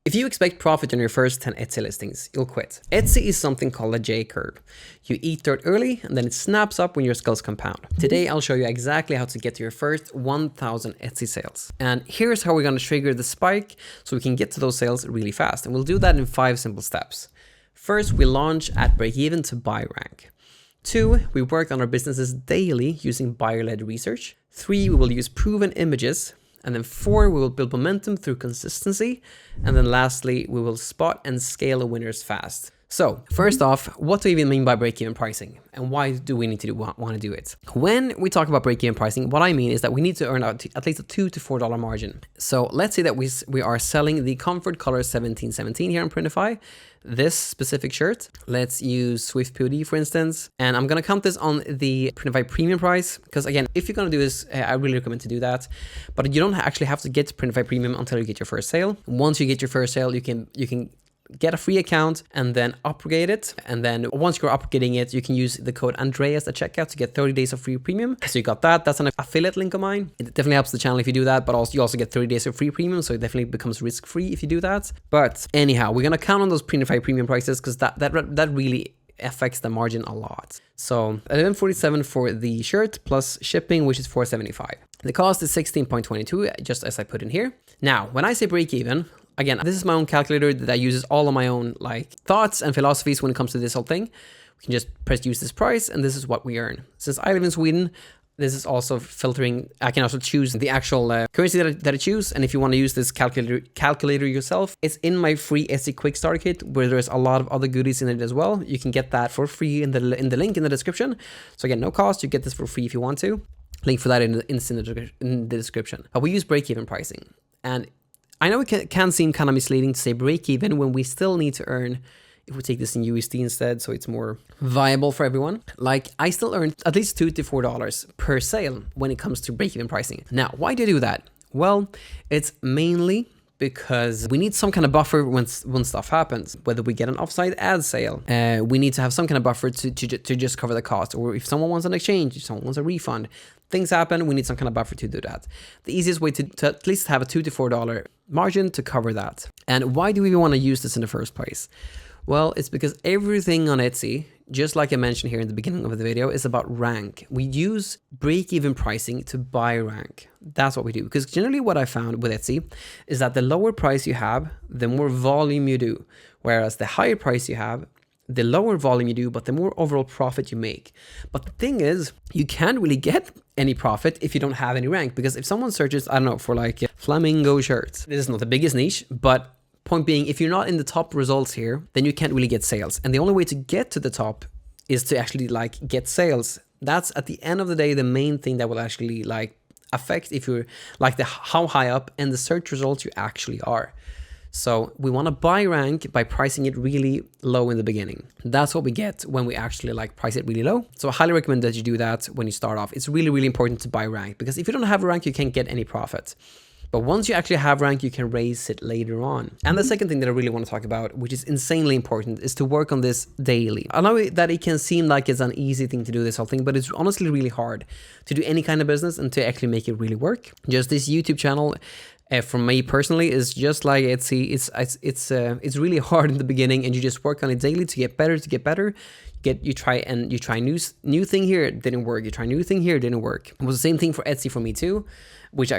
If you expect profit on your first 10 Etsy listings, you'll quit. Etsy is something called a J-curve. You eat dirt early and then it snaps up when your skills compound. Today, I'll show you exactly how to get to your first 1,000 Etsy sales. And here's how we're going to trigger the spike so we can get to those sales really fast. And we'll do that in 5 simple steps. First, we launch at break-even to buy rank. 2, we work on our businesses daily using buyer-led research. 3, we will use proven images. And then 4, we will build momentum through consistency. And then lastly, we will spot and scale winners fast. So first off, what do we even mean by break-even pricing? And why do we need to want to do it? When we talk about break-even pricing, what I mean is that we need to earn out at least a $2 to $4 margin. So let's say that we are selling the Comfort Color 1717 here on Printify, this specific shirt. Let's use Swift POD for instance. And I'm going to count this on the Printify premium price. Because again, if you're going to do this, I really recommend to do that. But you don't actually have to get to Printify premium until you get your first sale. Once you get your first sale, you can get a free account and then upgrade it. And then once you're upgrading it, you can use the code Andreas at checkout to get 30 days of free premium. So you got that. That's an affiliate link of mine. It definitely helps the channel if you do that, but also you also get 30 days of free premium. So it definitely becomes risk-free if you do that. But anyhow, we're going to count on those Printify premium prices because that really affects the margin a lot. So $11.47 for the shirt plus shipping, which is $4.75. The cost is $16.22, just as I put in here. Now, when I say break even, again, this is my own calculator that uses all of my own thoughts and philosophies when it comes to this whole thing. We can just use this price and this is what we earn. Since I live in Sweden, this is also filtering. I can also choose the actual currency that I choose. And if you want to use this calculator yourself, it's in my free Etsy Quick Start Kit where there's a lot of other goodies in it as well. You can get that for free in the link in the description. So again, no cost. You get this for free if you want to. Link for that in the description. But we use break-even pricing. And I know it can seem kind of misleading to say break even when we still need to earn, if we take this in USD instead, so it's more viable for everyone. I still earn at least $2 to $4 per sale when it comes to break even pricing. Now, why do you do that? Well, it's mainly because we need some kind of buffer when stuff happens. Whether we get an offsite ad sale, we need to have some kind of buffer to just cover the cost. Or if someone wants an exchange, if someone wants a refund, things happen, we need some kind of buffer to do that. The easiest way to at least have a $2 to $4 margin to cover that. And why do we want to use this in the first place? Well, it's because everything on Etsy, just like I mentioned here in the beginning of the video, is about rank. We use break-even pricing to buy rank. That's what we do. Because generally what I found with Etsy is that the lower price you have, the more volume you do. Whereas the higher price you have, the lower volume you do, but the more overall profit you make. But the thing is, you can't really get any profit if you don't have any rank. Because if someone searches, I don't know, for flamingo shirts, this is not the biggest niche, but point being, if you're not in the top results here, then you can't really get sales. And the only way to get to the top is to actually get sales. That's at the end of the day, the main thing that will actually affect if you're how high up in the search results you actually are. So we want to buy rank by pricing it really low in the beginning. That's what we get when we actually price it really low. So I highly recommend that you do that when you start off. It's really, really important to buy rank because if you don't have a rank, you can't get any profit. But once you actually have rank, you can raise it later on. And the second thing that I really want to talk about, which is insanely important, is to work on this daily. I know that it can seem like it's an easy thing to do this whole thing, but it's honestly really hard to do any kind of business and to actually make it really work. Just this YouTube channel, for me personally, is just like Etsy. It's really hard in the beginning, and you just work on it daily to get better. You try new thing here, it didn't work. You try new thing here, it didn't work. It was the same thing for Etsy for me too, which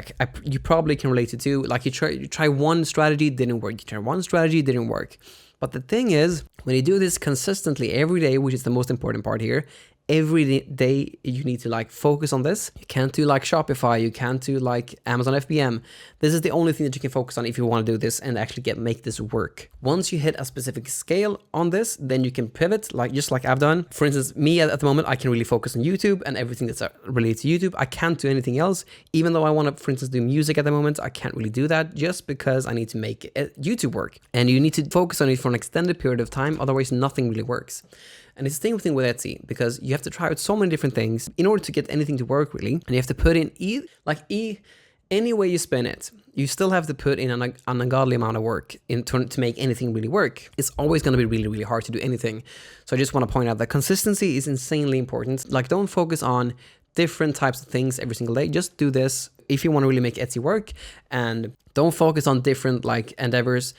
you probably can relate to too. You try one strategy, didn't work. You try one strategy, didn't work. But the thing is, when you do this consistently every day, which is the most important part here, every day you need to focus on this. You can't do Shopify, you can't do Amazon FBM. This is the only thing that you can focus on if you want to do this and actually make this work. Once you hit a specific scale on this, then you can pivot just like I've done. For instance, me at the moment, I can really focus on YouTube and everything that's related to YouTube. I can't do anything else. Even though I want to, for instance, do music at the moment, I can't really do that just because I need to make YouTube work. And you need to focus on it for an extended period of time. Otherwise, nothing really works. And it's the same thing with Etsy, because you have to try out so many different things in order to get anything to work really. And you have to put in any way you spin it, you still have to put in an ungodly amount of work to make anything really work. It's always going to be really, really hard to do anything. So I just want to point out that consistency is insanely important. Don't focus on different types of things every single day. Just do this if you want to really make Etsy work, and don't focus on different endeavors.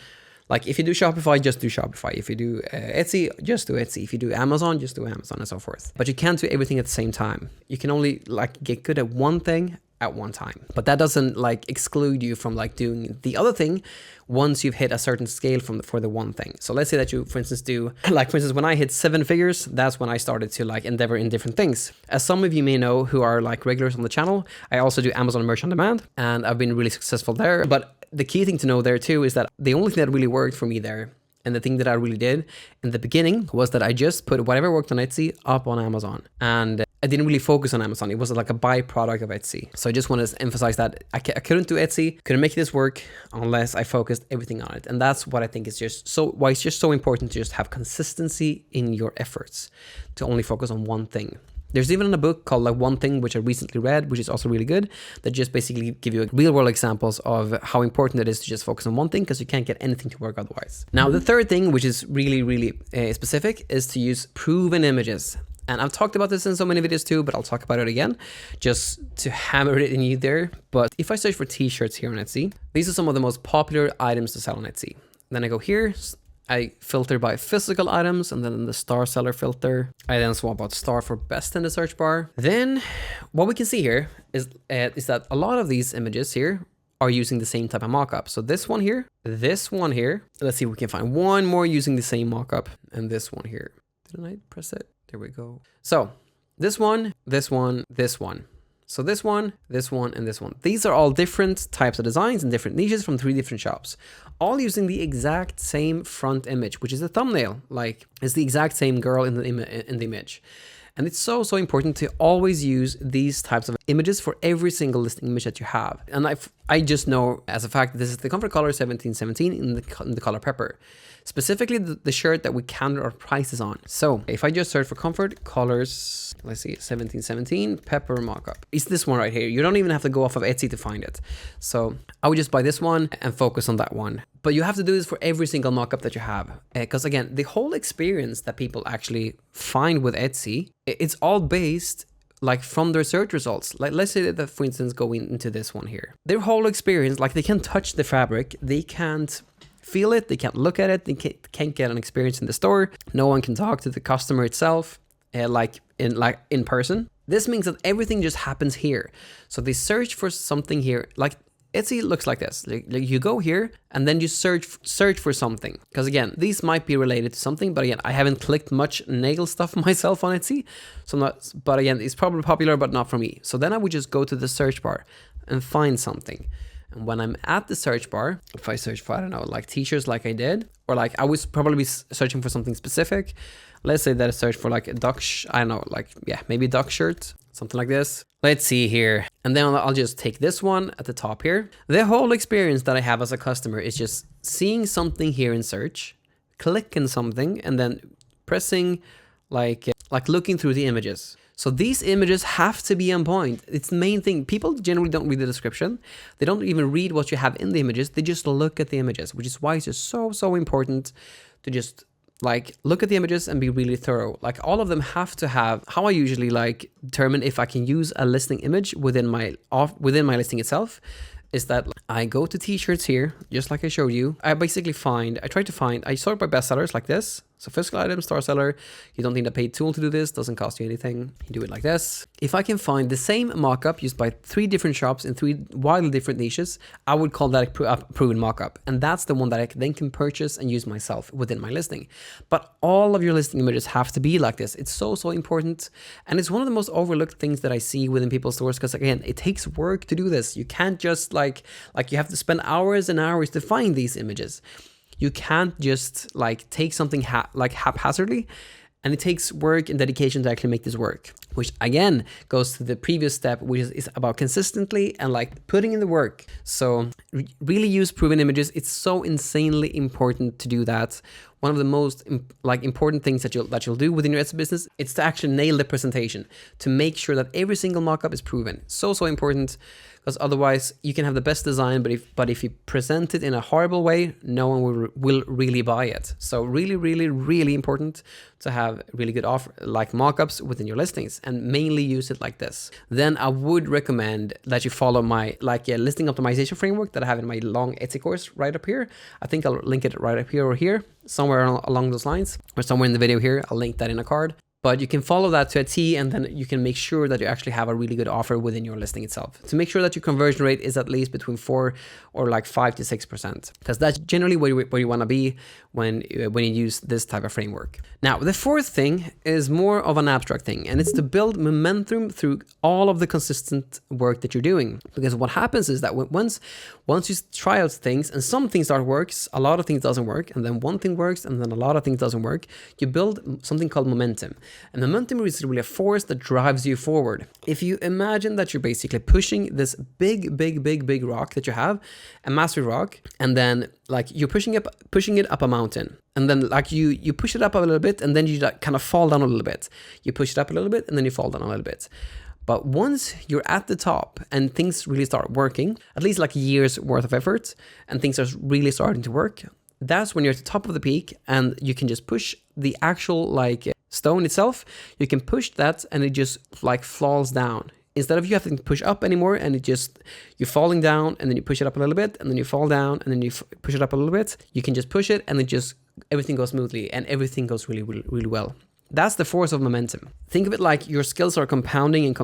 Like if you do Shopify, just do Shopify. If you do Etsy, just do Etsy. If you do Amazon, just do Amazon, and so forth. But you can't do everything at the same time. You can only like get good at one thing at one time. But that doesn't like exclude you from like doing the other thing once you've hit a certain scale for the one thing. So let's say that you, for instance, do, like for instance, when I hit 7 figures, that's when I started to like endeavor in different things. As some of you may know who are like regulars on the channel, I also do Amazon merch on demand, and I've been really successful there. But the key thing to know there too is that the only thing that really worked for me there, and the thing that I really did in the beginning, was that I just put whatever worked on Etsy up on Amazon. And I didn't really focus on Amazon. It was like a byproduct of Etsy. So I just want to emphasize that I couldn't do Etsy, couldn't make this work unless I focused everything on it. And that's what I think is just so, why it's just so important to just have consistency in your efforts, to only focus on one thing. There's even a book called like One Thing, which I recently read, which is also really good, that just basically give you real world examples of how important it is to just focus on one thing, because you can't get anything to work otherwise. Now, the third thing, which is really, really specific, is to use proven images. And I've talked about this in so many videos too, but I'll talk about it again, just to hammer it in you there. But if I search for t-shirts here on Etsy, these are some of the most popular items to sell on Etsy. Then I go here, I filter by physical items, and then in the star seller filter, I then swap out star for best in the search bar. Then what we can see here is that a lot of these images here are using the same type of mockup. So this one here, let's see if we can find one more using the same mockup, and this one here. Didn't I press it? There we go. So this one, this one, this one. So this one, and this one. These are all different types of designs and different niches from 3 different shops, all using the exact same front image, which is the thumbnail. Like it's the exact same girl in the image. And it's so, so important to always use these types of images for every single listing image that you have. And I just know as a fact that this is the comfort color 1717 in the color pepper. Specifically the shirt that we counted our prices on. So if I just search for comfort colors, let's see, 1717 pepper mockup. It's this one right here. You don't even have to go off of Etsy to find it. So I would just buy this one and focus on that one. But you have to do this for every single mockup that you have. Because again, the whole experience that people actually find with Etsy, it's all based like from their search results. Like let's say that, for instance, go into this one here. Their whole experience, like they can't touch the fabric, they can't feel it, they can't look at it, they can't get an experience in the store. No one can talk to the customer itself, like in person. This means that everything just happens here. So they search for something here, like Etsy looks like this. Like you go here and then you search for something. Because again, these might be related to something, but again, I haven't clicked much nail stuff myself on Etsy. So but again, it's probably popular, but not for me. So then I would just go to the search bar and find something. And when I'm at the search bar, if I search for, I don't know, like t-shirts like I did, or like I was probably searching for something specific. Let's say that I search for like a duck, I don't know, like, yeah, maybe a duck shirt, something like this. Let's see here. And then I'll just take this one at the top here. The whole experience that I have as a customer is just seeing something here in search, clicking something, and then pressing like looking through the images. So these images have to be on point. It's the main thing. People generally don't read the description. They don't even read what you have in the images. They just look at the images, which is why it's just so, so important to just like look at the images and be really thorough. Like all of them have to have, how I usually like determine if I can use a listing image within my listing itself, is that I go to t-shirts here, just like I showed you. I sort by bestsellers like this. So physical items, star seller, you don't need a paid tool to do this, doesn't cost you anything. You do it like this. If I can find the same mockup used by 3 different shops in 3 wildly different niches, I would call that a proven mockup. And that's the one that I then can purchase and use myself within my listing. But all of your listing images have to be like this. It's so, so important. And it's one of the most overlooked things that I see within people's stores, because again, it takes work to do this. You can't just like you have to spend hours and hours to find these images. You can't just like take something haphazardly, and it takes work and dedication to actually make this work, which again goes to the previous step, which is about consistently and like putting in the work. So really use proven images. It's so insanely important to do that one of the most important things that you'll do within your Etsy business, it's to actually nail the presentation, to make sure that every single mockup is proven. So important, because otherwise you can have the best design, but if you present it in a horrible way, no one will really buy it. So really important to have really good offer like mockups within your listings, and mainly use it like this. Then I would recommend that you follow my listing optimization framework that I have in my long Etsy course right up here. I think I'll link it right up here or here, somewhere along those lines, or somewhere in the video here. I'll link that in a card. But you can follow that to a T, and then you can make sure that you actually have a really good offer within your listing itself, to make sure that your conversion rate is at least between 4 or like 5 to 6%, because that's generally where you want to be when you use this type of framework. Now, the fourth thing is more of an abstract thing, and it's to build momentum through all of the consistent work that you're doing. Because what happens is that once you try out things, and some things works, a lot of things doesn't work, and then one thing works, and then a lot of things doesn't work, you build something called momentum. And momentum is really a force that drives you forward. If you imagine that you're basically pushing this big rock that you have, a massive rock, and then like you're pushing it up a mountain, and then like you push it up a little bit, and then you kind of fall down a little bit. You push it up a little bit, and then you fall down a little bit. But once you're at the top and things really start working, at least like a year's worth of effort, and things are really starting to work, that's when you're at the top of the peak, and you can just push the actual stone itself. You can push that, and it just like falls down. Instead of you having to push up anymore, and you're falling down, and then you push it up a little bit, and then you fall down, and then you push it up a little bit. You can just push it, and everything goes smoothly, and everything goes really well. That's the force of momentum. Think of it like your skills are compounding, and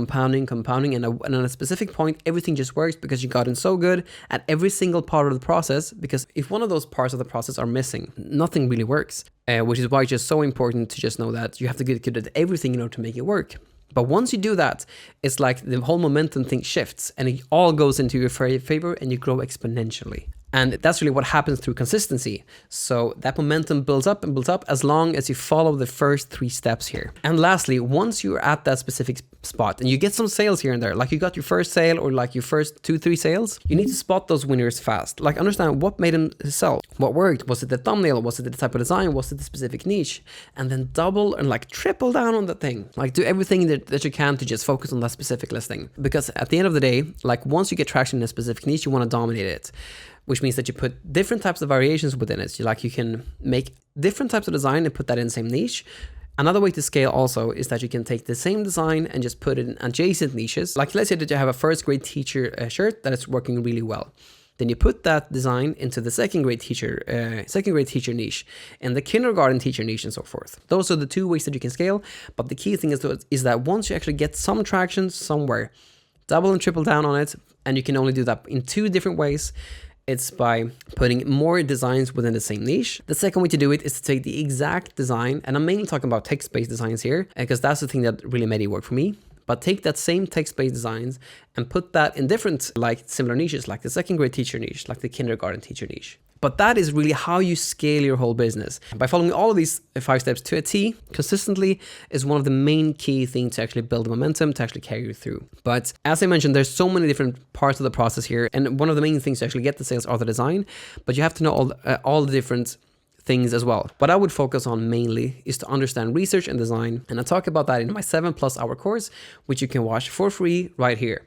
at a specific point, everything just works because you got in so good at every single part of the process. Because if one of those parts of the process are missing, nothing really works. Which is why it's just so important to just know that you have to get good at everything in order to make it work. But once you do that, it's like the whole momentum thing shifts, and it all goes into your favor, and you grow exponentially. And that's really what happens through consistency. So that momentum builds up and builds up as long as you follow the first 3 steps here. And lastly, once you're at that specific spot and you get some sales here and there, like you got your first sale or like your first 2-3 sales, you need to spot those winners fast. Like understand what made them sell, what worked. Was it the thumbnail? Was it the type of design? Was it the specific niche? And then double and like triple down on that thing. Like do everything that you can to just focus on that specific listing. Because at the end of the day, like once you get traction in a specific niche, you want to dominate it. Which means that you put different types of variations within it. You can make different types of design and put that in the same niche. Another way to scale also is that you can take the same design and just put it in adjacent niches. Like let's say that you have a first grade teacher shirt that is working really well. Then you put that design into the second grade teacher niche, and the kindergarten teacher niche, and so forth. Those are the 2 ways that you can scale. But the key thing is that once you actually get some traction somewhere, double and triple down on it. And you can only do that in 2 different ways. It's by putting more designs within the same niche. The second way to do it is to take the exact design, and I'm mainly talking about text-based designs here, because that's the thing that really made it work for me. But take that same text-based designs and put that in different, like similar niches, like the second grade teacher niche, like the kindergarten teacher niche. But that is really how you scale your whole business. By following all of these 5 steps to a T consistently is one of the main key things to actually build momentum, to actually carry you through. But as I mentioned, there's so many different parts of the process here. And one of the main things to actually get the sales are the design, but you have to know all the different things as well. What I would focus on mainly is to understand research and design. And I talk about that in my 7+ hour course, which you can watch for free right here.